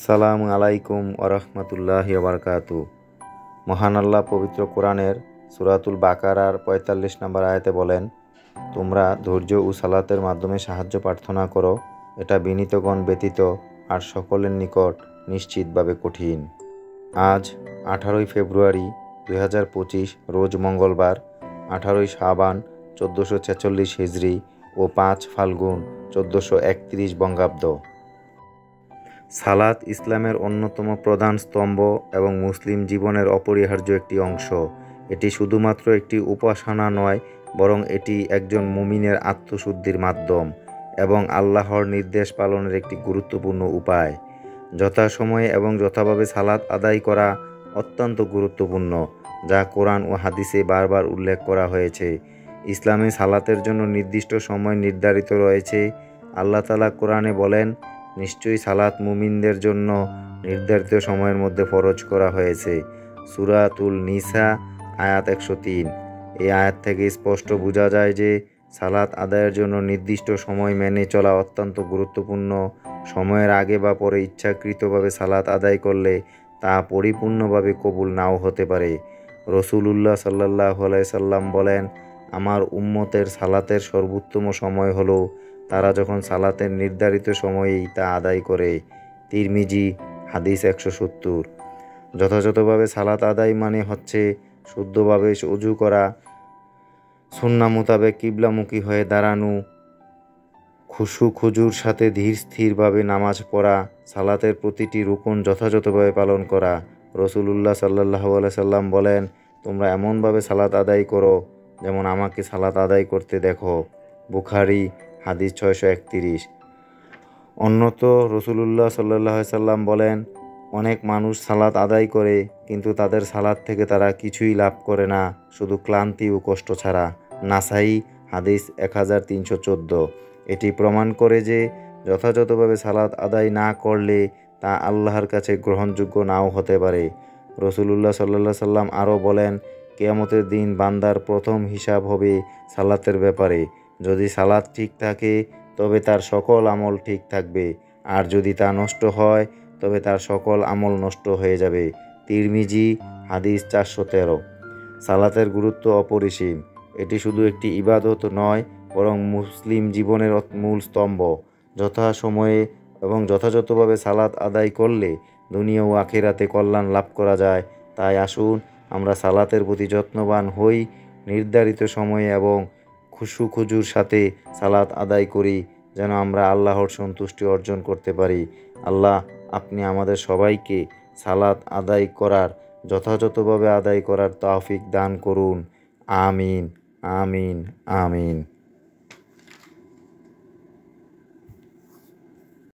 আসসালামু আলাইকুম ওরহমতুল্লাহি ওবারকাতু। মহান আল্লাহ পবিত্র কোরআনের সূরাতুল বাকারার ৪৫ নম্বর আয়াতে বলেন, তোমরা ধৈর্য ও সালাতের মাধ্যমে সাহায্য প্রার্থনা করো, এটা বিনীতগণ ব্যতীত আর সকলের নিকট নিশ্চিতভাবে কঠিন। আজ 18 ফেব্রুয়ারি 2025 রোজ মঙ্গলবার, 18 শাবান 1446 হিজরি ও 5 ফাল্গুন 1431 বঙ্গাব্দ। সালাত ইসলামের অন্যতম প্রধান স্তম্ভ এবং মুসলিম জীবনের অপরিহার্য একটি অংশ। এটি শুধুমাত্র একটি উপাসনা নয়, বরং এটি একজন মুমিনের আত্মশুদ্ধির মাধ্যম এবং আল্লাহর নির্দেশ পালনের একটি গুরুত্বপূর্ণ উপায়। যথাসময়ে এবং যথাভাবে সালাত আদায় করা অত্যন্ত গুরুত্বপূর্ণ, যা কোরআন ও হাদিসে বারবার উল্লেখ করা হয়েছে। ইসলামে সালাতের জন্য নির্দিষ্ট সময় নির্ধারিত রয়েছে। আল্লাহ তাআলা কোরআনে বলেন, নিশ্চয়ই সালাত মুমিনদের জন্য নির্ধারিত সময়ের মধ্যে ফরজ করা হয়েছে। সূরাতুল নিসা আয়াত 103। এই আয়াত থেকে স্পষ্ট বোঝা যায় যে সালাত আদায়ের জন্য নির্দিষ্ট সময় মেনে চলা অত্যন্ত গুরুত্বপূর্ণ। সময়ের আগে বা পরে ইচ্ছাকৃতভাবে সালাত আদায় করলে তা পরিপূর্ণভাবে কবুল নাও হতে পারে। রাসূলুল্লাহ সাল্লাল্লাহু আলাইহি সাল্লাম বলেন, আমার উম্মতের সালাতের সর্বোত্তম সময় হলো তারা যখন সালাতের নির্ধারিত সময়েই তা আদায় করে। তিরমিজি হাদিস 170। যথাযথভাবে সালাত আদায় মানে হচ্ছে শুদ্ধভাবে ওযু করা, সুন্নাহ মোতাবেক কিবলামুখী হয়ে দাঁড়ানো, খুজুর সাথে ধীর স্থিরভাবে নামাজ পড়া, সালাতের প্রতিটি রুকন যথাযথভাবে পালন করা। রাসূলুল্লাহ সাল্লাল্লাহু আলাইহি সাল্লাম বলেন, তোমরা এমনভাবে সালাত আদায় করো যেমন আমাকে সালাত আদায় করতে দেখো। বুখারী হাদিস 631। অন্যত রাসূলুল্লাহ সাল্লাল্লাহু আলাইহি সাল্লাম বলেন, অনেক মানুষ সালাত আদায় করে কিন্তু তাদের সালাত থেকে তারা কিছুই লাভ করে না, শুধু ক্লান্তি ও কষ্ট ছাড়া। নাসাই হাদিস 1314। এটি প্রমাণ করে যে যথাযথভাবে সালাত আদায় না করলে তা আল্লাহর কাছে গ্রহণযোগ্য নাও হতে পারে। রাসূলুল্লাহ সাল্লাল্লাহু আলাইহি সাল্লাম আরও বলেন, কিয়ামতের দিন বান্দার প্রথম হিসাব হবে সালাতের ব্যাপারে। যদি সালাত ঠিক থাকে তবে তার সকল আমল ঠিক থাকবে, আর যদি তা নষ্ট হয় তবে তার সকল আমল নষ্ট হয়ে যাবে। তিরমিজি হাদিস 413। সালাতের গুরুত্ব অপরিসীম। এটি শুধু একটি ইবাদত নয়, বরং মুসলিম জীবনের মূল স্তম্ভ। যথাসময়ে এবং যথাযথভাবে সালাত আদায় করলে দুনিয়া ও আখিরাতে কল্যাণ লাভ করা যায়। তাই আসুন আমরা সালাতের প্রতি যত্নবান হই, নির্ধারিত সময়ে এবং খুজুর সাথে সালাত আদায় করি, যেন আমরা আল্লাহর সন্তুষ্টি অর্জন করতে পারি। আল্লাহ আপনি আমাদের সবাইকে সালাত আদায় করার, যথাযথভাবে আদায় করার তৌফিক দান করুন। আমিন, আমিন, আমিন।